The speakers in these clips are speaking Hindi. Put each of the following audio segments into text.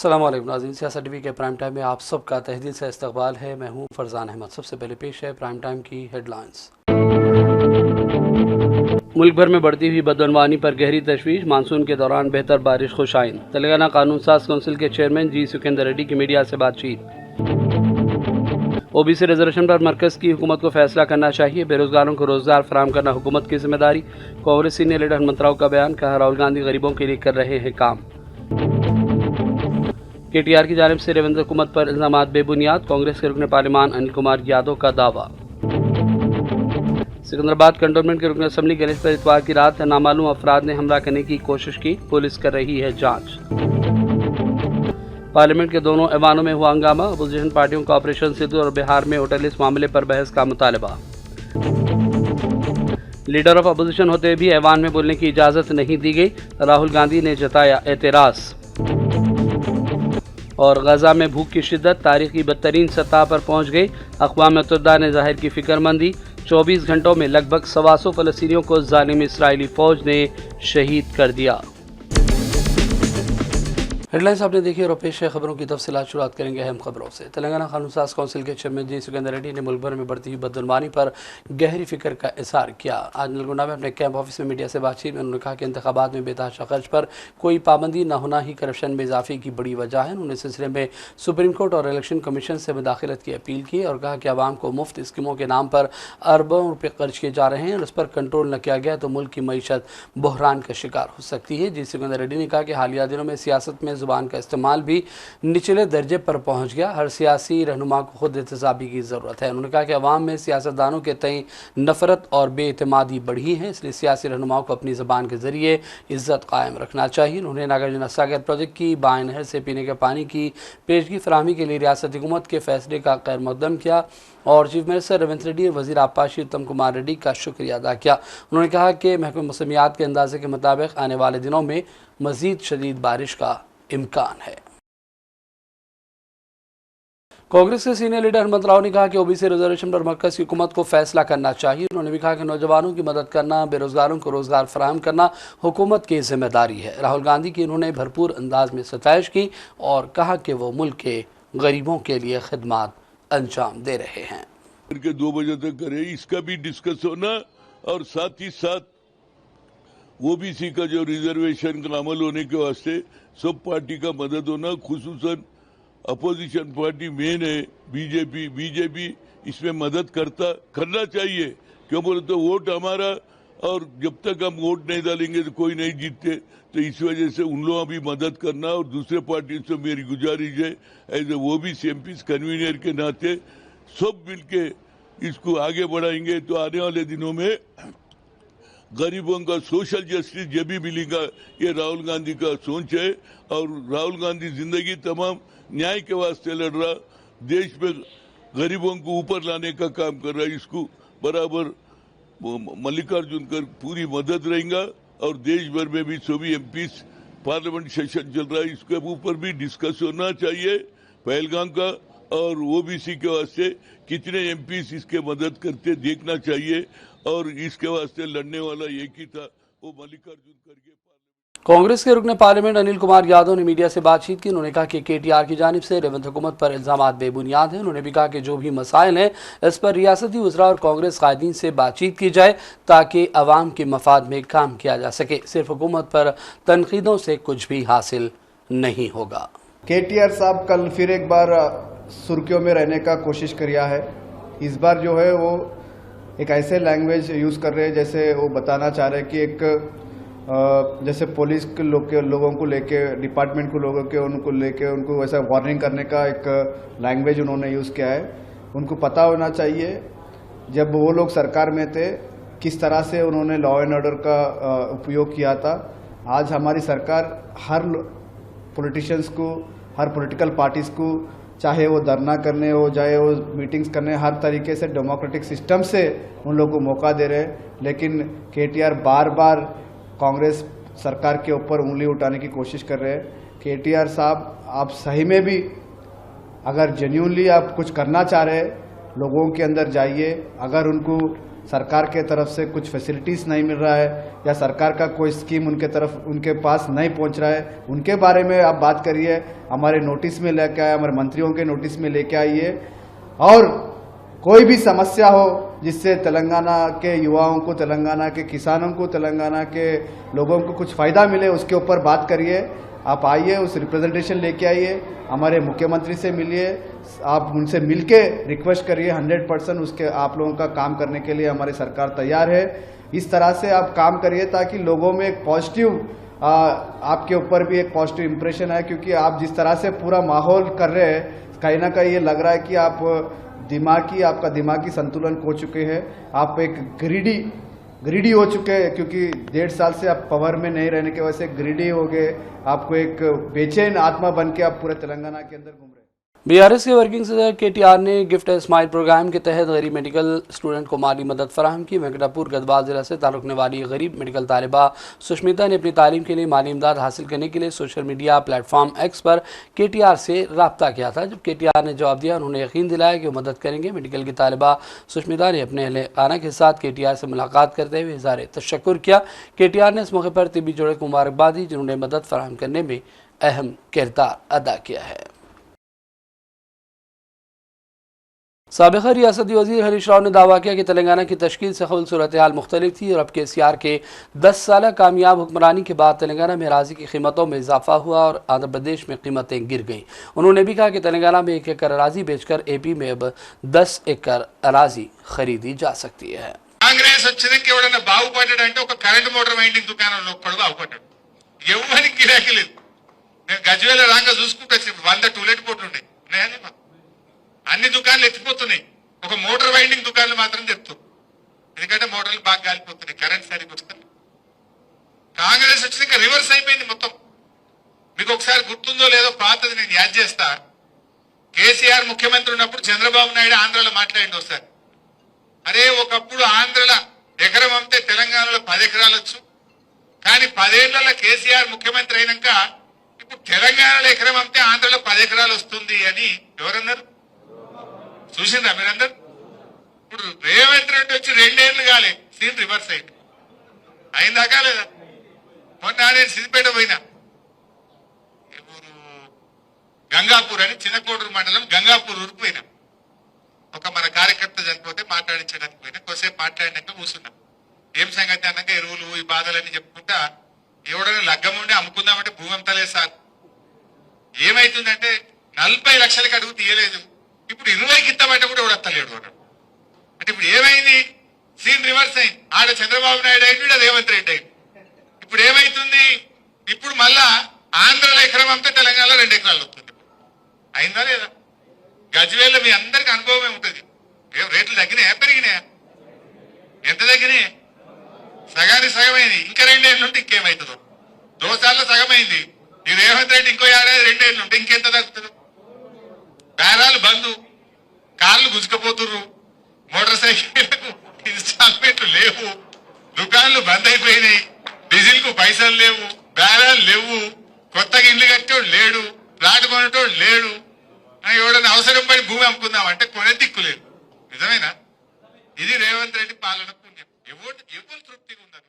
अस्सलामुअलैकुम नाज़रीन, सियासत टीवी के प्राइम टाइम में आप सबका तहे दिल से इस्तकबाल है। मैं हूं फरजान अहमद। सबसे पहले पेश है प्राइम टाइम की हेडलाइंस। मुल्क भर में बढ़ती हुई बदअनवानी पर गहरी तशवीश। मानसून के दौरान बेहतर बारिश खुशाइन। तेलंगाना कानून साज कौंसिल के चेयरमैन जी सुखेंदर रेड्डी की मीडिया से बातचीत। ओबीसी रिजर्वेशन पर मरकज की हुकूमत को फैसला करना चाहिए। बेरोजगारों को रोजगार फराहम करना हुकूमत की जिम्मेदारी। कांग्रेस सीनियर लीडर हनुमंत राव का बयान, कहा राहुल गांधी गरीबों के लिए कर रहे हैं काम। केटीआर की जानिब से रेवंत हुकूमत पर इल्जामात बेबुनियाद। कांग्रेस के रुकन पार्लिमान अनिल कुमार यादव का दावा। सिकंदराबाद कंटोनमेंट के रुकन असम्बली गैलेज पर इतवार की रात नामालूम अफराद ने हमला करने की कोशिश की। पुलिस कर रही है जांच। पार्लियामेंट के दोनों ऐवानों में हुआ हंगामा। अपोजिशन पार्टियों का ऑपरेशन सिंदूर और बिहार में होटल इस मामले पर बहस का मुतालबा। लीडर ऑफ अपोजिशन होते भी ऐवान में बोलने की इजाजत नहीं दी गई। राहुल गांधी ने जताया एतराज। और गजा में भूख की शिद्दत तारीख की बदतरीन सतह पर पहुंच गई। अक़वाम मुत्तहिदा ने जाहिर की फिक्रमंदी। 24 घंटों में लगभग 125 फ़लस्तीनियों को जालिम इसराइली फ़ौज ने शहीद कर दिया। हेडलाइंस आपने देखी और पेश है खबरों की तफसीलात। शुरुआत करेंगे अहम खबरों से। तेलंगाना कानून साज कौंसिल के चेयरमैन जी सुखेंदर रेड्डी ने मुल्क भर में बढ़ती हुई बदअनवानी पर गहरी फिक्र का इजहार किया। आज नलगोंडा में अपने कैंप ऑफिस में मीडिया से बातचीत में उन्होंने कहा कि इंतखाबात में बेतहाशा खर्च पर कोई पाबंदी न होना ही करप्शन में इजाफे की बड़ी वजह है। उन्होंने इस सिलसिले में सुप्रीम कोर्ट और इलेक्शन कमीशन से मुदाखलत की अपील की और कहा कि आवाम को मुफ्त स्कीमों के नाम पर अरबों रुपये खर्च किए जा रहे हैं और उस पर कंट्रोल न किया गया तो मुल्क की मईशत बहरान का शिकार हो सकती है। जी सुखेंदर रेड्डी ने कहा कि हालिया दिनों में सियासत में जुबान का इस्तेमाल भी निचले दर्जे पर पहुंच गया। हर सियासी रहनुमा को खुद एहतसाबी की ज़रूरत है। उन्होंने कहा कि अवाम में सियासतदानों के तय नफरत और बेएतमादी बढ़ी है, इसलिए सियासी रहनुमाओं को अपनी ज़बान के ज़रिए इज़्ज़त कायम रखना चाहिए। उन्होंने नागार्जुन सागर प्रोजेक्ट की बाय नहर से पीने के पानी की पेशगी फराहमी के लिए रियासती हुकूमत के फैसले का खैर मकदम किया और चीफ मिनिस्टर रेवंत रेड्डी और वज़ीर आबपाशी उत्तम कुमार रेड्डी का शुक्रिया अदा किया। उन्होंने कहा कि महकमा मौसमियात के अंदाजे के मुताबिक आने वाले दिनों में मज़ीद शदीद बारिश का इम्कान है। कांग्रेस के सीनियर लीडर हनुमंत राव ने कहा कि ओबीसी रिजर्वेशन पर मरकज़ की हुकूमत को फैसला करना चाहिए। उन्होंने भी कहा कि नौजवानों की मदद करना, बेरोजगारों को रोजगार फराहम करना हुकूमत की जिम्मेदारी है। राहुल गांधी की उन्होंने भरपूर अंदाज में सताइश की और कहा कि वो मुल्क के गरीबों के लिए खिदमत अंजाम दे रहे हैं। 2 बजे तक करे, इसका भी डिस्कस होना और साथ ही साथ ओबीसी का जो रिजर्वेशन का अमल होने के वास्ते सब पार्टी का मदद होना, खुसूसन अपोजिशन पार्टी मेन है बीजेपी इसमें मदद करना चाहिए। क्यों बोले तो वोट हमारा, और जब तक हम वोट नहीं डालेंगे तो कोई नहीं जीतते, तो इस वजह से उन लोगों भी मदद करना। और दूसरे पार्टी से मेरी गुजारिश है as a OBC MP convener के नाते सब मिलके इसको आगे बढ़ाएंगे तो आने वाले दिनों में गरीबों का सोशल जस्टिस जब भी मिलेगा। ये राहुल गांधी का सोच है और राहुल गांधी जिंदगी तमाम न्याय के वास्ते लड़ रहा, देश में गरीबों को ऊपर लाने का काम कर रहा है। इसको बराबर मल्लिकार्जुन कर पूरी मदद रहेगा और देश भर में भी सभी एमपी पार्लियामेंट सेशन चल रहा है, इसके ऊपर भी डिस्कस होना चाहिए पहलगाम का। और ओबीसी के वास्ते कितने एमपी इसके मदद करते देखना चाहिए और इसके वास्ते लड़ने वाला एक ही था, वो मल्लिकार्जुन खड़गे। कांग्रेस के रुकन पार्लियामेंट अनिल कुमार यादव ने मीडिया से बातचीत की। उन्होंने कहा कि केटीआर की जानिब से रेवंत हुकूमत पर इल्जामात बेबुनियाद हैं। उन्होंने भी कहा कि जो भी मसाइल हैं इस पर रियासती वज़रा और कांग्रेस कायदीन से बातचीत की जाए ताकि अवाम के मफाद में काम किया जा सके। सिर्फ हुकूमत पर तनकीदों से कुछ भी हासिल नहीं होगा। केटीआर साहब कल फिर एक बार सुर्खियों में रहने का कोशिश किया है। इस बार जो है वो एक ऐसे लैंग्वेज यूज़ कर रहे हैं जैसे वो बताना चाह रहे हैं कि एक जैसे पुलिस के लोगों को लेके, डिपार्टमेंट को लोगों के उनको लेके उनको वैसा वार्निंग करने का एक लैंग्वेज उन्होंने यूज़ किया है। उनको पता होना चाहिए जब वो लोग सरकार में थे किस तरह से उन्होंने लॉ एंड ऑर्डर का उपयोग किया था। आज हमारी सरकार हर पॉलिटिशियंस को, हर पॉलिटिकल पार्टीज को, चाहे वो धरना करने हो, चाहे वो मीटिंग्स करने, हर तरीके से डेमोक्रेटिक सिस्टम से उन लोगों को मौका दे रहे हैं। लेकिन केटीआर बार बार कांग्रेस सरकार के ऊपर उंगली उठाने की कोशिश कर रहे हैं। केटीआर साहब, आप सही में भी अगर जेन्युइनली आप कुछ करना चाह रहे हैं, लोगों के अंदर जाइए। अगर उनको सरकार के तरफ से कुछ फैसिलिटीज़ नहीं मिल रहा है या सरकार का कोई स्कीम उनके पास नहीं पहुंच रहा है, उनके बारे में आप बात करिए, हमारे नोटिस में लेके आए, हमारे मंत्रियों के नोटिस में लेके आइए। और कोई भी समस्या हो जिससे तेलंगाना के युवाओं को, तेलंगाना के किसानों को, तेलंगाना के लोगों को कुछ फ़ायदा मिले, उसके ऊपर बात करिए। आप आइए, उस रिप्रेजेंटेशन लेके आइए, हमारे मुख्यमंत्री से मिलिए, आप उनसे मिलके रिक्वेस्ट करिए। 100% उसके आप लोगों का काम करने के लिए हमारी सरकार तैयार है। इस तरह से आप काम करिए ताकि लोगों में एक पॉजिटिव, आपके ऊपर भी एक पॉजिटिव इंप्रेशन है, क्योंकि आप जिस तरह से पूरा माहौल कर रहे हैं, कहीं ना कहीं ये लग रहा है कि आपका दिमागी संतुलन खो चुके हैं, आप एक ग्रीडी हो चुके हैं, क्योंकि 1.5 साल से आप पावर में नहीं रहने की वजह से ग्रीडी हो गए, आपको एक बेचैन आत्मा बन के आप पूरे तेलंगाना के अंदर घूम रहे हैं। बीआरएस के वर्किंग सदर केटीआर ने गिफ्ट ए स्माइल प्रोग्राम के तहत गरीब मेडिकल स्टूडेंट को माली मदद फराहम की। वेंकटापुर गढ़वाल जिला से ताल्लुकने वाली गरीब मेडिकल तालिबा सुष्मिता ने अपनी तालीम के लिए माली इमदाद हासिल करने के लिए सोशल मीडिया प्लेटफॉर्म एक्स पर केटीआर से रब्ता किया था। जब केटीआर ने जवाब दिया, उन्होंने यकीन दिलाया कि वो मदद करेंगे। मेडिकल की तालिबा सुष्मिता ने अपने अहले खाना के साथ केटीआर से मुलाकात करते हुए इज़हार तशक्कुर किया। केटीआर ने इस मौके पर तिब्बी जोड़े को मुबारकबाद दी, जिन्होंने मदद फराहम करने में अहम किरदार अदा किया है। साबिक़ रियासती वज़ीर हरीश राव ने दावा किया कि तेलंगाना की तश्कील से कबल सूरत हाल मुख्तलिफ थी और अब KCR के 10 साल कामयाब हुक्मरानी के बाद तेलंगाना में अराज़ी की कीमतों में इजाफा हुआ और आंध्र प्रदेश में कीमतें गिर गईं। उन्होंने भी कहा कि तेलंगाना में 1 एकड़ अराज़ी बेचकर AP में अब 10 एकड़ अराज़ी खरीदी जा सकती है। కాంగ్రెస్ వచ్చినాక ఎవడన్నా బాగుపడ్డాడంటే ఒక కరెంట్ మోటార్ వైండింగ్ దుకాణంలో ఒక్కడు బాగుపడ్డాడు. ఎవరికి గిరాకీ లేదు. నేను గజ్వేల రాంగా చూసుకుంటూ వచ్చినప్పుడు 100 టూలెట్ బోర్డులు ఉన్నాయి. అన్ని దుకాణాలు ఎత్తిపోతున్నాయి, ఒక మోటార్ వైండింగ్ దుకాణాలు మాత్రం చెప్తారు. ఎందుకంటే మోటార్లు బాగా గాలిపోతున్నాయి, కరెంట్ సరిగ్గా వస్తుంది. కాంగ్రెస్ వచ్చినాక రివర్స్ అయిపోయింది మొత్తం. మీకు ఒకసారి గుర్తుందో లేదో, పాతది నేను యాద్ చేస్తా. కేసీఆర్ ముఖ్యమంత్రి ఉన్నప్పుడు చంద్రబాబు నాయుడు ఆంధ్రాలో మాట్లాడింది ఒకసారి. అరే ఒకప్పుడు ఆంధ్రలో ఎకరం అమ్మితే తెలంగాణలో 10 ఎకరాలు వచ్చు, కానీ 10 ఏళ్లలో కేసీఆర్ ముఖ్యమంత్రి అయినాక ఇప్పుడు తెలంగాణలో ఎకరం అమ్మితే ఆంధ్రలో 10 ఎకరాలు వస్తుంది అని ఎవరన్నారు? చూసిందా మీరందరూ? ఇప్పుడు రేవంత్ రెడ్డి వచ్చి 2 ఏళ్లు కాలే, సీన్ రివర్స్ అయింది. అయిందాకా లేదా? మొన్న నేను సిద్దిపేట పోయినా, గంగాపూర్ అని చిన్నకోడూరు మండలం గంగాపూర్ ఊరికి పోయినా. ఒక మన కార్యకర్త చనిపోతే మాట్లాడించడానికి పోయినా. కొద్దిసేపు మాట్లాడినాక కూర్చున్నా. ఏం సంగతి అన్నాక ఎరువులు ఈ బాధలన్నీ చెప్పుకుంటా, ఎవడైనా లగ్గం ఉండి అమ్ముకుందామంటే భూమి అమ్మతలేదు సార్. ఏమైతుందంటే 40 లక్షలకి అడుగు తీయలేదు, ఇప్పుడు 20కి ఇస్తామంటే కూడా ఎవడత్తలేడు అన్నాడు. అంటే ఇప్పుడు ఏమైంది? సీన్ రివర్స్ అయింది. ఆడ చంద్రబాబు నాయుడు అయింది, రేవంత్ రెడ్డి అయింది. ఇప్పుడు ఏమైతుంది? ఇప్పుడు మళ్ళా ఆంధ్రలో ఎకరం అమ్మితే తెలంగాణలో 2 ఎకరాలు వస్తుంది. అయిందా లేదా? గజ్వేల్లో మీ అందరికి అనుభవమే ఉంటుంది. రేట్లు తగ్గినాయా పెరిగినాయా? ఎంత తగ్గినాయి? సగానికి సగమైంది. ఇంకా 2 ఏళ్ళు ఉంటే ఇంకేమవుతుందో. 2 సార్లు సగమైంది. ఈ రేవంత్ రెడ్డి ఇంకో ఏడాది 2 ఏళ్ళు ఉంటే ఇంకెంత తగ్గుతుందో. బేరాలు బంధు, కార్లు గుంజుకపోతుర్రు, మోటార్ సైకిళ్లకు ఇన్స్టాల్మెంట్లు లేవు, దుకాన్లు బంద్ అయిపోయినాయి, డీజిల్ కు పైసలు లేవు, బేరాలు లేవు, కొత్తగా ఇల్లు కట్టేవాడు లేడు, ప్లాట్ కొనేటోడు లేడు. ఎవడన్నా అవసరం పడి భూమి అమ్ముకుందామంటే కొనే దిక్కులేదు. నిజమేనా? ఇది రేవంత్ రెడ్డి పాలన పుణ్యం. ఎవరు తృప్తిగా ఉన్నారు?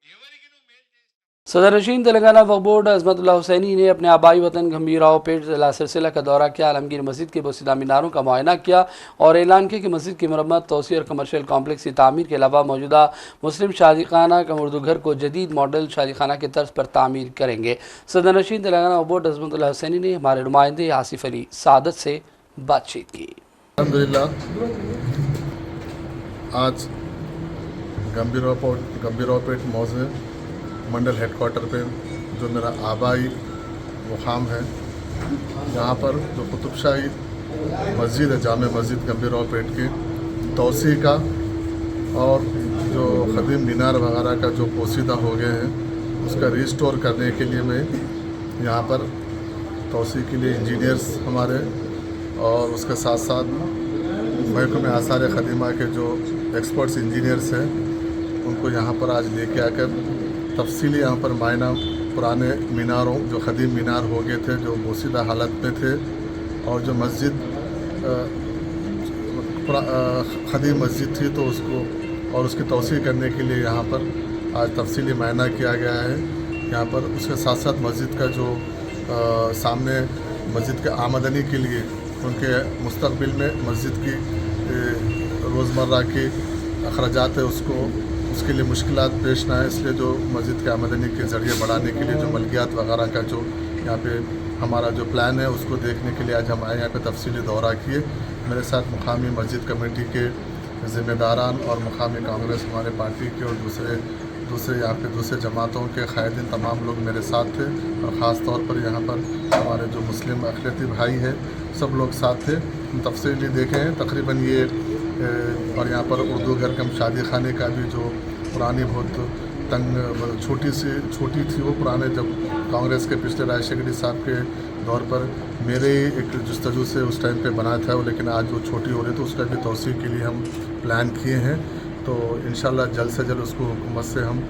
ఎవరికి నువ్వు మేలు చేసి सदर नशीन तेलंगाना वक्फ बोर्ड अजमतुल्ला हुसैनी ने अपने आबाई वतन गंभीराव पेट जिला सिलसिला का दौरा किया। आलमगीर मस्जिद के बोसीदा मीनारों का मुआयना किया और ऐलान किया कि मस्जिद की मरम्मत, तोसी और कमर्शियल कॉम्प्लेक्स की तामीर के अलावा मौजूदा मुस्लिम शादी खाना का उर्दू घर को जदीद मॉडल शादी खाना की तर्ज पर तामीर करेंगे। सदर नशीन तेलंगाना वक्फ बोर्ड अजमतुल्ला हुसैनी ने हमारे नुमाइंदे आसिफ अली सादत से बातचीत की। अल्हम्दुलिल्लाह आज गंभीरावपेट मौजे मंडल हेडक्वार्टर पे जो मेरा आबाई मुकाम है, यहाँ पर जो कुतुबशाही मस्जिद है, जामे मस्जिद गंभीरावपेट की तोसी का और जो ख़दीम मीनार वगैरह का जो पोसीदा हो गए हैं उसका रिस्टोर करने के लिए मैं यहाँ पर तोसी के लिए इंजीनियर्स हमारे और उसके साथ साथ महकमे आसार ख़दीमा के जो एक्सपर्ट्स इंजीनियर्स हैं उनको यहाँ पर आज लेके आकर तफसीली यहाँ पर मायना पुराने मीनारों जो ख़दीम मीनार हो गए थे, जो बोसीदा हालत में थे, और जो मस्जिद ख़दीम मस्जिद थी तो उसको और उसकी तौसीह करने के लिए यहाँ पर आज तफसीली मायना किया गया है। यहाँ पर उसके साथ साथ मस्जिद का जो सामने मस्जिद के आमदनी के लिए उनके मुस्तकबिल में मस्जिद की रोज़मर्रा के अखराजात है उसके लिए मुश्किलात पेश ना है, इसलिए जो मस्जिद के आमदनी के ज़रिए बढ़ाने के लिए जो मलकियात वगैरह का जो यहाँ पे हमारा जो प्लान है उसको देखने के लिए आज हम आए यहाँ पे तफसीली दौरा किए। मेरे साथ मुकामी मस्जिद कमेटी के ज़िम्मेदारान और मुकामी कांग्रेस हमारे पार्टी के और दूसरे यहाँ पे दूसरे जमातों के कायदीन तमाम लोग मेरे साथ थे और ख़ास तौर पर यहाँ पर हमारे जो मुस्लिम अक़लियती भाई हैं सब लोग साथ थे। हम तफसीली देखे हैं तकरीबन ये और यहाँ पर उर्दू घर कम शादी खाने का भी जो पुरानी बहुत तंग छोटी थी वो पुराने जब कांग्रेस के पिछले राजशेखर साहब के दौर पर मेरे एक जस्तजू से उस टाइम पे बनाया था वो, लेकिन आज वो छोटी हो रही तो उसका भी तौसीह के लिए हम प्लान किए हैं। तो इंशाल्लाह जल्द से जल्द उसको हुकूमत से हम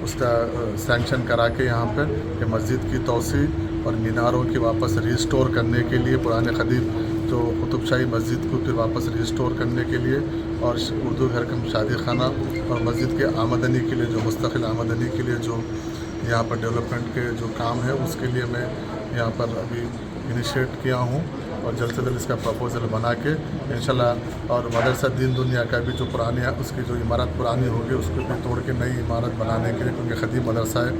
उसका सैंक्शन करा के यहाँ पर कि मस्जिद की तौसीह और मीनारों की वापस रिस्टोर करने के लिए पुराने खदीब जो कुतुबशाही मस्जिद को फिर वापस रिस्टोर करने के लिए और उर्दू घर कम शादी खाना और मस्जिद के आमदनी के लिए जो मुस्तकिल आमदनी के लिए जो यहाँ पर डेवलपमेंट के जो काम है उसके लिए मैं यहाँ पर अभी इनिशिएट किया हूँ और जल्द से जल्द इसका प्रपोज़ल बना के इंशाल्लाह और मदरसा दीन दुनिया का भी जो पुरानी है उसकी जो इमारत पुरानी होगी उसको भी तोड़ के नई इमारत बनाने के लिए, क्योंकि खदीम मदरसा है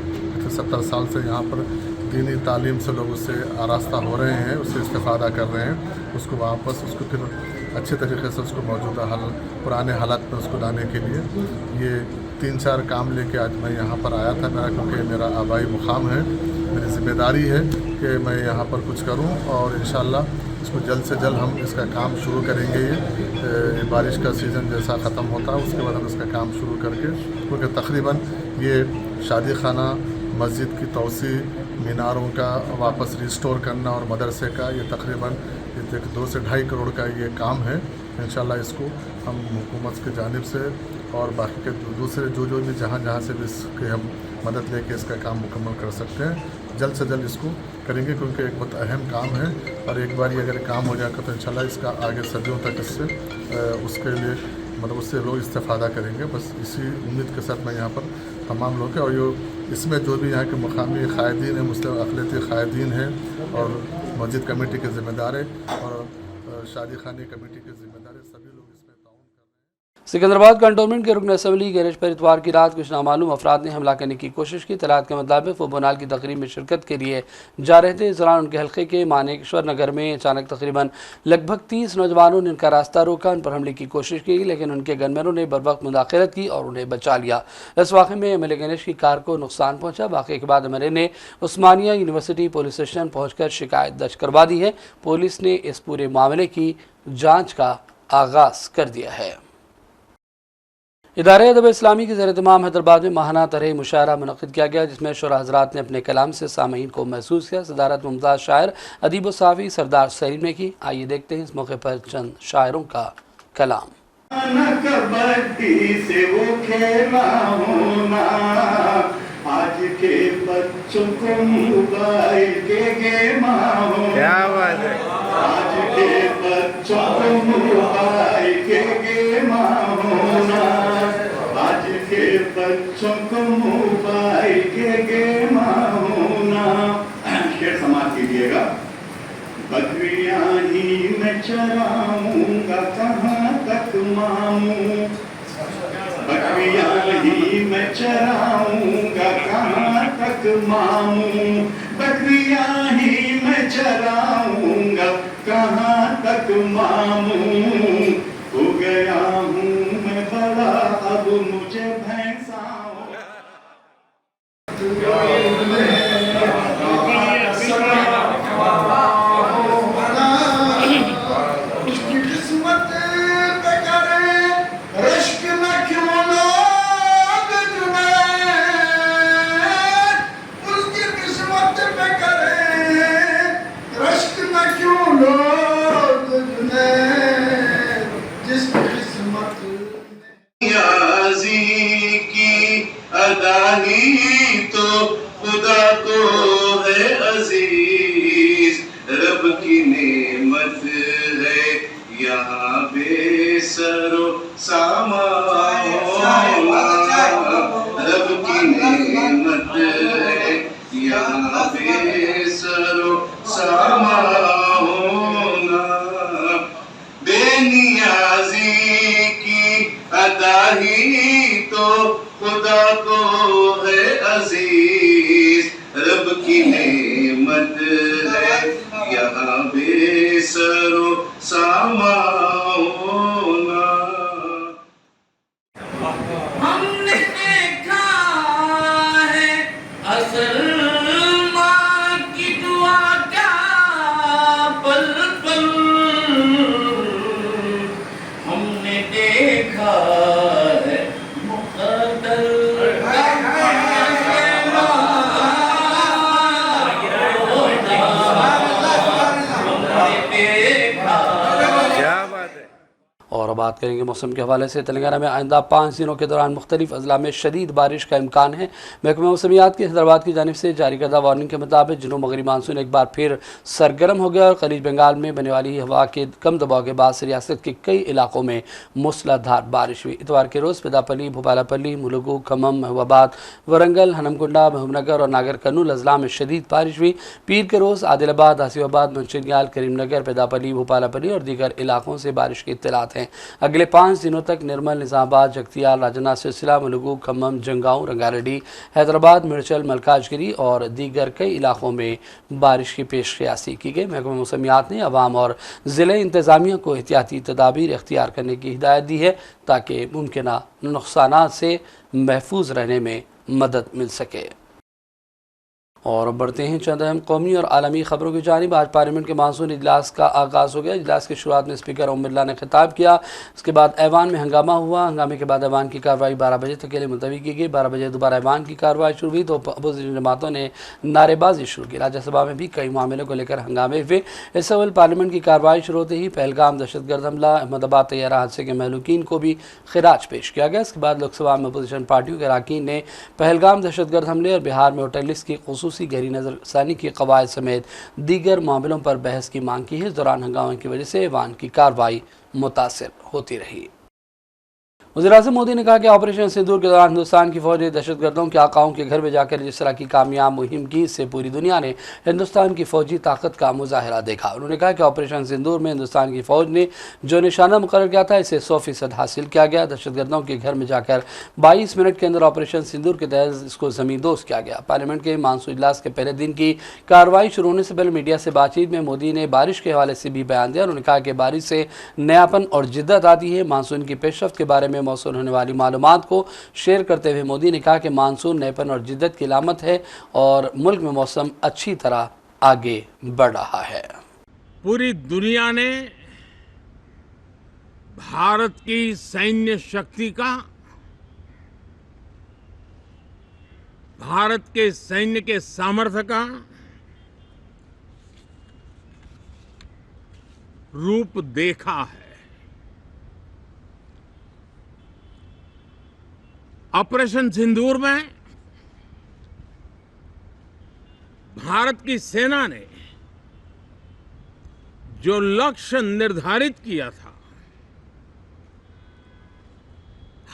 70 साल से यहाँ पर दीनी तालीम से लोग उससे आरास्ता हो रहे हैं, उससे इस्तेफ़ादा कर रहे हैं। उसको वापस उसको फिर अच्छे तरीके से उसको मौजूदा पुराने हालात में उसको लाने के लिए ये 3-4 काम लेके आज मैं यहाँ पर आया था। मेरा क्योंकि मेरा आबाई मुकाम है, मेरी ज़िम्मेदारी है कि मैं यहाँ पर कुछ करूँ और इंशाल्लाह इसको जल्द से जल्द हम इसका काम शुरू करेंगे। ये बारिश का सीज़न जैसा ख़त्म होता है उसके बाद हम इसका काम शुरू करके, क्योंकि तकरीबन ये शादी खाना, मस्जिद की तौसीह, मीनारों का वापस रिस्टोर करना और मदरसे का ये तकरीबन 2 से 2.5 करोड़ का ये काम है। इंशाल्लाह इसको हम हुकूमत की जानिब से और बाकी के दूसरे जो भी जहाँ से भी इसके हम मदद लेके इसका काम मुकम्मल कर सकते हैं जल्द से जल्द इसको करेंगे, क्योंकि एक बहुत अहम काम है और एक बार अगर काम हो जाएगा तो इंशाल्लाह इसका आगे सदियों तक इससे उसके लिए मतलब उससे लोग इस्तेफ़ादा करेंगे। बस इसी उम्मीद के साथ मैं यहाँ पर तमाम लोग और ये इसमें जो भी यहाँ के मुकामी कायदीन हैं, मुस्लिम अक़लियती कायदीन हैं और मस्जिद कमेटी के ज़िम्मेदार हैं और शादी खाने कमेटी के ज़िम्मेदार हैं, सभी लोग इसमें ताउन कर रहे हैं। सिकंदराबाद कंटोनमेंट के रुकन असम्बली गैरेज पर इतवार की रात कुछ नामालूम अफराद ने हमला करने की कोशिश की। तलात के मुताबिक वो बोनाल की तकरीब में शिरकत के लिए जा रहे थे। इस दौरान उनके हल्के के मानेकश्वर नगर में अचानक तकरीबन लगभग 30 नौजवानों ने उनका रास्ता रोका, उन पर हमले की कोशिश की, लेकिन उनके गनमैनों ने बर वक्त मुदाखलत की और उन्हें बचा लिया। इस वाक़े में MLA गणेश की कार को नुकसान पहुँचा। वाक़े के बाद MLA ने उस्मानिया यूनिवर्सिटी पुलिस स्टेशन पहुँचकर शिकायत दर्ज करवा दी है। पुलिस ने इस पूरे मामले की जाँच का आगाज़ कर दिया है। इदारे अदब इस्लामी के ज़ेर-ए-इत्माम हैदराबाद में माहाना तरह मुशायरा मुनक़्क़िद किया गया, जिसमें शुरा हज़रात ने अपने कलाम से सामीन को महसूस किया। सदारत मुमताज़ शायर अदीब व साफ़ी सरदार सलीम ने की। आइए देखते हैं इस मौके पर चंद शायरों का कलाम। कबड्डी से वो खेला होना, आज के बच्चों को मोबाइल के गेम होना, क्या बात है, आज के बच्चों को मोबाइल के गेम होना, आज के बच्चों को मोबाइल के गेम होना। शेर समाप्त कीजिएगा। बकरियां ही मैं चराऊंगा कहाँ तक मामू, बकरियां ही मैं चराऊंगा कहाँ तक मामू, बकरियां ही मैं चराऊंगा कहाँ तक मामू। हो गया हूँ मैं बड़ा अब मुझे भैंसा तो खुदा को है अजीज, रब की नेमत है यहाँ बेसरो सामा। बेसरो सामा होना, बेनियाजी की अदा ही तो खुदा को है अजीज, रब की नेमत है यहाँ बेसरो सामा होना। हमने देखा है असल माँ की दुआ का पल पल, हमने देखा है मुक़द्दर और अब बात करेंगे मौसम के हवाले से। तेलंगाना में आइंदा 5 दिनों के दौरान मुख्तलिफ अजला में शदीद बारिश का इम्कान है। महकमा मौसमियात की हैदराबाद की जानिब से जारी करदा वार्निंग के मुताबिक जनूब मगरबी मानसून एक बार फिर सरगर्म हो गया और खलीज बंगाल में बनने वाली हवा के कम दबाव के बाद से रियासत के कई इलाकों में मूसलाधार बारिश हुई। इतवार के रोज़ पेदापल्ली, भोपालापल्ली, मुलुगु, खम्मम, महबूबाबाद, वरंगल, हनमकुंडा, महबूबनगर और नागर कर्नूल अजला में शदीद बारिश हुई। पीर के रोज़ आदिलाबाद, आसिफाबाद, मंचिरियाल, करीमनगर, पेदापल्ली, भोपालापल्ली और दीगर इलाकों से बारिश की इत्तलात हैं। अगले 5 दिनों तक निर्मल, निजामाबाद, जगतियाल, राजना, सिलसिला, मुलुगु, खम्मम, जंगांव, रंगारेड्डी, हैदराबाद, मिर्चल, मलकाजगिरी और दीगर कई इलाकों में बारिश की पेशकयासी की गई। महकमा मौसमियात ने अवाम और ज़िले इंतज़ामिया को एहतियाती तदाबीर इख्तियार करने की हिदायत दी है ताकि मुमकिन नुकसानात से महफूज रहने में मदद मिल सके। और बढ़ते हैं चंद अहम कौमी और आलमी खबरों की जानिब। आज पार्लियामेंट के मानसून इजलास का आगाज़ हो गया। इजलास की शुरुआत में स्पीकर ओम बिरला ने खिताब किया। उसके बाद ऐवान में हंगामा हुआ। हंगामे के बाद ऐवान की कार्रवाई 12 बजे तक के लिए मुलतवी की गई। 12 बजे दोबारा ऐवान की कार्रवाई शुरू हुई तो अपोजिशन जमातों ने नारेबाजी शुरू की। राज्यसभा में भी कई मामलों को लेकर हंगामे हुए। इस अवल पार्लियामेंट की कार्रवाई शुरू होते ही पहलगाम दहशतगर्द हमला, अहमदाबाद तैयारा हादसे के महलूकीन को भी खिराज पेश किया गया। इसके बाद लोकसभा में अपोजिशन पार्टियों के अरकान ने पहलगाम दहशतगर्द हमले और बिहार में होटल लिस्ट की खुसूसी गहरी नजर सानी की कवायद समेत दीगर मामलों पर बहस की मांग की है। इस दौरान हंगामे की वजह से ऐवान की कार्रवाई मुतासिर होती रही। वज़ीर-ए-आज़म मोदी ने कहा कि ऑपरेशन सिंदूर के दौरान हिंदुस्तान की फौज ने दहशतगर्दों के आकाओं के घर में जाकर जिस तरह की कामयाब मुहिम की, इससे पूरी दुनिया ने हिंदुस्तान की फौजी ताकत का मुजाहरा देखा। उन्होंने कहा कि ऑपरेशन सिंदूर में हिंदुस्तान की फौज ने जो निशाना मुकर्रर किया था इसे 100% हासिल किया गया। दहशतगर्दों के घर में जाकर 22 मिनट के अंदर ऑपरेशन सिंदूर के तहत इसको ज़मींदोज़ किया गया। पार्लियामेंट के मानसून इजलास के पहले दिन की कार्रवाई शुरू होने से पहले मीडिया से बातचीत में मोदी ने बारिश के हवाले से भी बयान दिया। उन्होंने कहा कि बारिश से नयापन और जिद्दत आती है। मानसून की पेशरफ्त के बारे में मौसूल होने वाली मालूमात को शेयर करते हुए मोदी ने कहा कि मानसून नएपन और जिद्दत की अलामत है और मुल्क में मौसम अच्छी तरह आगे बढ़ रहा है। पूरी दुनिया ने भारत की सैन्य शक्ति का, भारत के सैन्य के सामर्थ्य का रूप देखा है। ऑपरेशन सिंदूर में भारत की सेना ने जो लक्ष्य निर्धारित किया था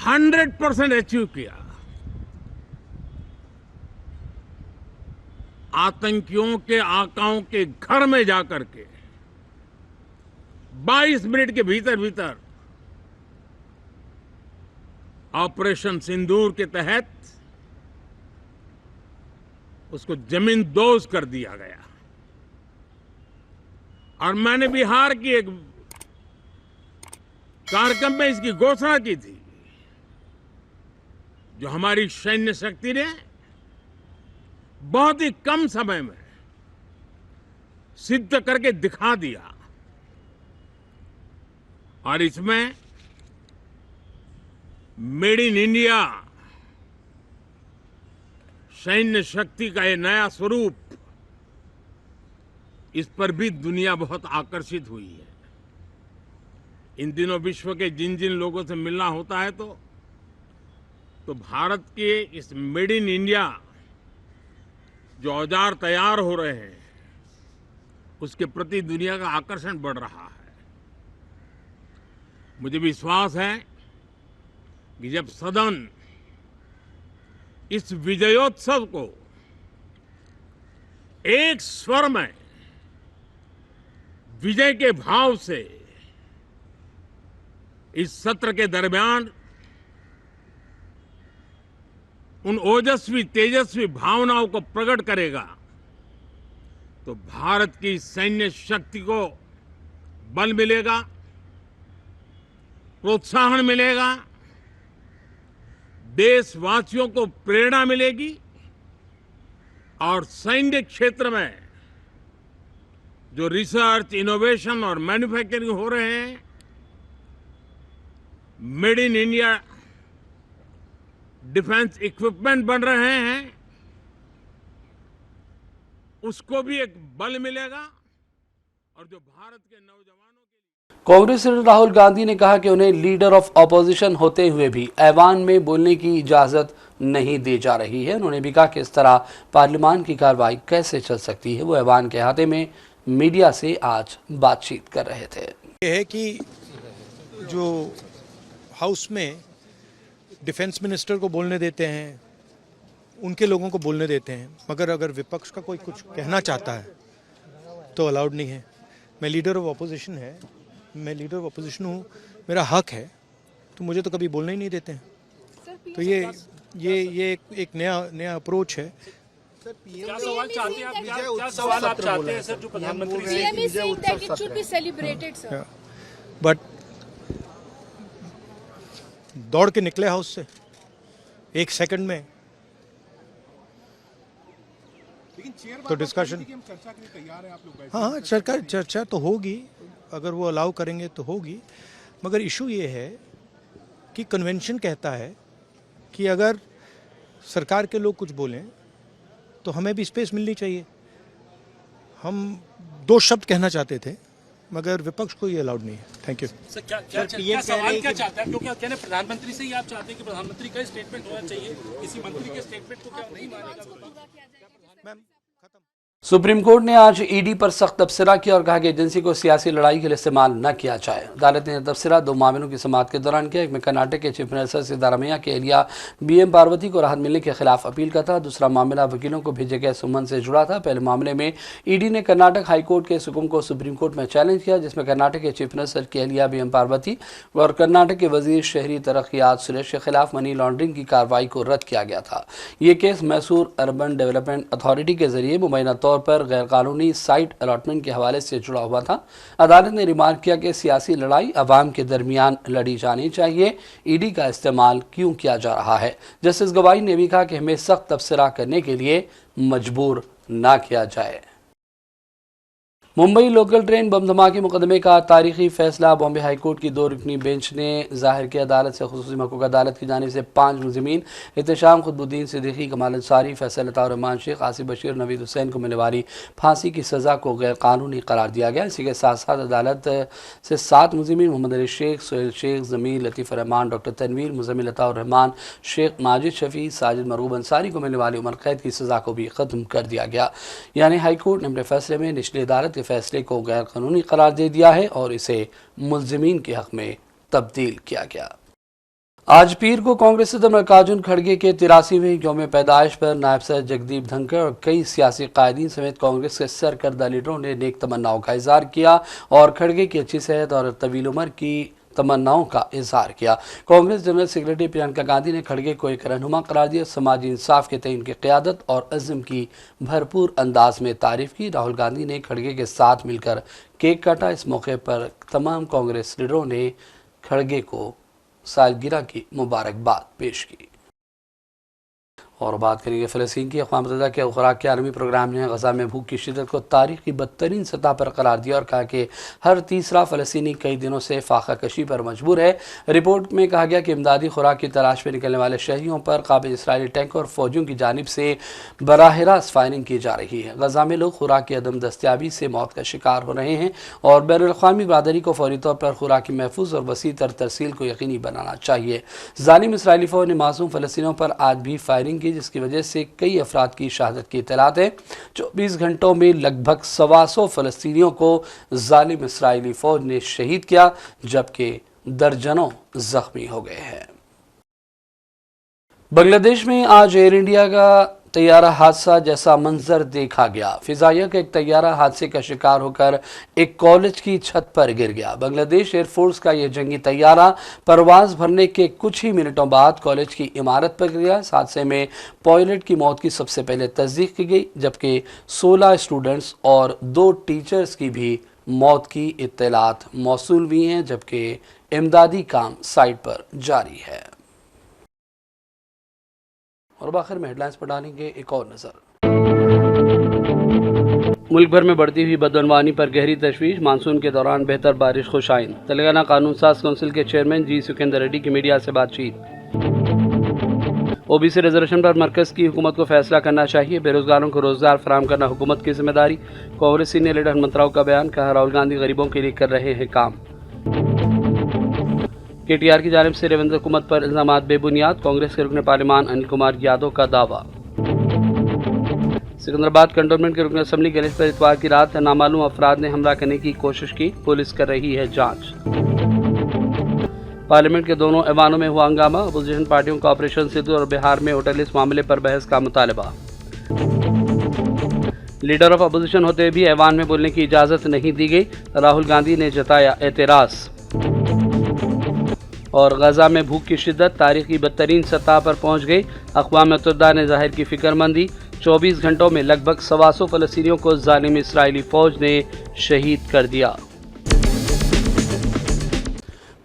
100% अचीव किया। आतंकियों के आकाओं के घर में जाकर के 22 मिनट के भीतर भीतर ऑपरेशन सिंदूर के तहत उसको जमींदोज कर दिया गया। और मैंने बिहार की एक कार्यक्रम में इसकी घोषणा की थी, जो हमारी सैन्य शक्ति ने बहुत ही कम समय में सिद्ध करके दिखा दिया। और इसमें मेड इन इंडिया सैन्य शक्ति का ये नया स्वरूप, इस पर भी दुनिया बहुत आकर्षित हुई है। इन दिनों विश्व के जिन जिन लोगों से मिलना होता है तो भारत के इस मेड इन इंडिया जो औजार तैयार हो रहे हैं उसके प्रति दुनिया का आकर्षण बढ़ रहा है। मुझे विश्वास है कि जब सदन इस विजयोत्सव को एक स्वर में विजय के भाव से इस सत्र के दरमियान उन ओजस्वी तेजस्वी भावनाओं को प्रकट करेगा तो भारत की सैन्य शक्ति को बल मिलेगा, प्रोत्साहन मिलेगा, देशवासियों को प्रेरणा मिलेगी और सैन्य क्षेत्र में जो रिसर्च, इनोवेशन और मैन्युफैक्चरिंग हो रहे हैं, made in India defence equipment बन रहे हैं, उसको भी एक बल मिलेगा और जो भारत के नौजवानों के कांग्रेस लीडर राहुल गांधी ने कहा कि उन्हें लीडर ऑफ ऑपोजिशन होते हुए भी ऐवान में बोलने की इजाजत नहीं दी जा रही है। उन्होंने भी कहा कि इस तरह पार्लियामान की कार्रवाई कैसे चल सकती है। वो ऐवान के अहाते में मीडिया से आज बातचीत कर रहे थे। यह है कि जो हाउस में डिफेंस मिनिस्टर को बोलने देते हैं, उनके लोगों को बोलने देते हैं, मगर अगर विपक्ष का कोई कुछ कहना चाहता है तो अलाउड नहीं है। मैं लीडर ऑफ ऑपोजिशन हूँ, मेरा हक है, तो मुझे तो कभी बोलने ही नहीं देते हैं। तो ये एक नया अप्रोच है। क्या सवाल चाहते हैं आप? क्या सवाल आप चाहते हैं सर जो प्रधानमंत्री से? बट दौड़ के निकले हाउस से एक सेकंड में, तो डिस्कशन हाँ सरकार चर्चा तो होगी, अगर वो अलाउ करेंगे तो होगी। मगर इशू ये है कि कन्वेंशन कहता है कि अगर सरकार के लोग कुछ बोलें तो हमें भी स्पेस मिलनी चाहिए। हम 2 शब्द कहना चाहते थे मगर विपक्ष को ये अलाउड नहीं है। Thank you. सर क्या सवाल क्या चाहते हैं? क्योंकि आप कहने प्रधानमंत्री से ही आप चाहते हैं कि प्रधानमंत्री का स्टेटमेंट होना चाहिए, किसी मंत्री के स्टेटमेंट को क्या नहीं मानेगा? मैम सुप्रीम कोर्ट ने आज ईडी पर सख्त तबसरा किया और कहा कि एजेंसी को सियासी लड़ाई के लिए इस्तेमाल न किया जाए। अदालत ने तबसरा 2 मामलों की समाअत के दौरान किया। एक में कर्नाटक के चीफ मिनिस्टर सिद्धारमैया के एहलिया BM पार्वती को राहत मिलने के खिलाफ अपील का था। दूसरा मामला वकीलों को भेजे गए सुमन से जुड़ा था। पहले मामले में ईडी ने कर्नाटक हाईकोर्ट के इस हुक्म को सुप्रीम कोर्ट में चैलेंज किया, जिसमें कर्नाटक के चीफ मिनिस्टर की एहलिया BM पार्वती और कर्नाटक के वजीर शहरी तरक्यात सुरेश के खिलाफ मनी लॉन्ड्रिंग की कार्रवाई को रद्द किया गया था। ये case Mysore urban development authority के जरिए मुबैना तौर पर गैर कानूनी साइट अलॉटमेंट के हवाले से जुड़ा हुआ था। अदालत ने रिमार्क किया कि सियासी लड़ाई अवाम के दरमियान लड़ी जानी चाहिए, ईडी का इस्तेमाल क्यों किया जा रहा है। जस्टिस गवाई ने भी कहा कि हमें सख्त तबसरा करने के लिए मजबूर ना किया जाए। मुंबई लोकल ट्रेन बम धमाके मुकदमे का तारीखी फैसला बॉम्बे हाईकोर्ट की 2 रुकनी बेंच ने जाहिर किया। अदालत से खुसूसी महकूक अदालत की जानिब से 5 मुलजिमीन एहतशाम खुदबुद्दीन सिद्दीकी, कमाल अंसारी, फैसल अता, रहमान शेख, आसिफ बशीर, नवीद हुसैन को मिलने वाली फांसी की सज़ा को गैर कानूनी करार दिया गया। इसी के साथ साथ अदालत से 7 मुलजिमीन मोहम्मद अली शेख, सोहेल शेख, जमील, लतीफ़ रहमान, डॉक्टर तनवीर, मुज़म्मिल अता रहमान, शेख माजिद शफी, साजिद मरूब अंसारी को मिलने वाली उम्र कैद की सज़ा को भी ख़त्म कर दिया गया। यानी हाईकोर्ट ने अपने फैसले में निचली अदालत के फैसले को गैर कानूनी करार दे दिया है और इसे मुलजिमीन के हक में तब्दील किया गया। आज पीर को कांग्रेस सदर मल्लिकार्जुन खड़गे के 83वें यौम पैदाइश पर नायब सदर जगदीप धनखड़ और कई सियासी कायदीन समेत कांग्रेस के सरकर्दा लीडरों ने नेक तमन्नाओं का इजहार किया और खड़गे की अच्छी सेहत और तवील उम्र की तमन्नाओं का इजहार किया। कांग्रेस जनरल सेक्रेटरी प्रियंका गांधी ने खड़गे को एक रहनुमा करार दिया। समाजी इंसाफ के तय उनकी क़यादत और अज़्म की भरपूर अंदाज में तारीफ की। राहुल गांधी ने खड़गे के साथ मिलकर केक काटा। इस मौके पर तमाम कांग्रेस लीडरों ने खड़गे को सालगिरह की मुबारकबाद पेश की। और बात करेंगे फ़लस्तीन की। अक़वाम मुत्तहिदा के खुराक के आलमी प्रोग्राम ने गज़ा में भूख की शिद्दत को तारीख़ की बदतरीन सतह पर करार दिया और कहा कि हर तीसरा फ़लस्तीनी कई दिनों से फाका कशी पर मजबूर है। रिपोर्ट में कहा गया कि इमदादी खुराक की तलाश में निकलने वाले शहरियों पर काबिल इसराइली टैंक और फ़ौजियों की जानिब से बराह रास्त फायरिंग की जा रही है। गज़ा में लोग खुराक की अदम दस्तियाबी से मौत का शिकार हो रहे हैं और बैनुल-अक़वामी बरादरी को फौरी तौर पर खुराक की महफूज और वसी तर तरसील को यकीनी बनाना चाहिए। ज़ालिम इसराइली फ़ौज ने मासूम फ़लस्तीनियों पर आज भी फायरिंग की, जिसकी वजह से कई अफराद की शहादत की इत्तलात है। 24 घंटों में लगभग 125 फ़लस्तीनियों को ज़ालिम इसराइली फ़ौज ने शहीद किया, जबकि दर्जनों ज़ख्मी हो गए हैं। बांग्लादेश में आज एयर इंडिया का तैयारा हादसा जैसा मंजर देखा गया। फिजाइया का एक तैयारा हादसे का शिकार होकर एक कॉलेज की छत पर गिर गया। बांग्लादेश एयरफोर्स का यह जंगी तैयारा परवाज भरने के कुछ ही मिनटों बाद कॉलेज की इमारत पर गिर गया। इस हादसे में पायलट की मौत की सबसे पहले तस्दीक की गई, जबकि 16 स्टूडेंट्स और 2 टीचर्स की भी मौत की इत्तलात मौसूल हुई हैं, जबकि इमदादी काम साइट पर जारी है। और आखिर में हेडलाइंस पर डालेंगे एक और नजर। मुल्क भर में बढ़ती हुई बदअनवानी पर गहरी तशवीश, मानसून के दौरान बेहतर बारिश खुशाइन। तेलंगाना कानून साज कौंसिल के चेयरमैन जी सुकेंदर रेड्डी की मीडिया से बातचीत। ओबीसी रिजर्वेशन पर मरकज की हुकूमत को फैसला करना चाहिए, बेरोजगारों को रोजगार फराहम करना हुकूमत की जिम्मेदारी। कांग्रेस सीनियर लीडर हनुमंत राव का बयान, कहा राहुल गांधी गरीबों के लिए कर रहे हैं काम। केटीआर की जानिब से रेवंत हुकूमत पर इल्जामात बेबुनियाद, कांग्रेस के रुकन पार्लिमान अनिल कुमार यादव का दावा। सिकंदराबाद कंटोनमेंट के रुकन असम्बली गैलेज पर इतवार की रात नामालूम अफराद ने हमला करने की कोशिश की, पुलिस कर रही है जांच। पार्लियामेंट के दोनों ऐवानों में हुआ हंगामा, अपोजिशन पार्टियों का ऑपरेशन सिंधु और बिहार में होटल इस मामले पर बहस का मुतालबा। लीडर ऑफ अपोजिशन होते भी ऐवान में बोलने की इजाजत नहीं दी गई, राहुल गांधी ने जताया एतराज। और गजा में भूख की शिद्दत तारीख की बदतरीन सतह पर पहुंच गई, अक़वाम मुत्तहिदा ने जाहिर की फिक्रमंदी। 24 घंटों में लगभग 125 फ़लस्तीनियों को जालिम इसराइली फ़ौज ने शहीद कर दिया।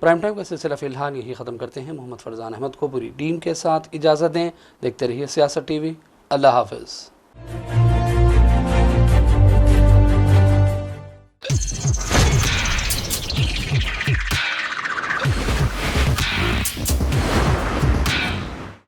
प्राइम टाइम का सिलसिला फिलहाल यही ख़त्म करते हैं। मोहम्मद फरजान अहमद को पूरी टीम के साथ इजाज़त दें। देखते रहिए सियासत टीवी। अल्लाह हाफ़िज़।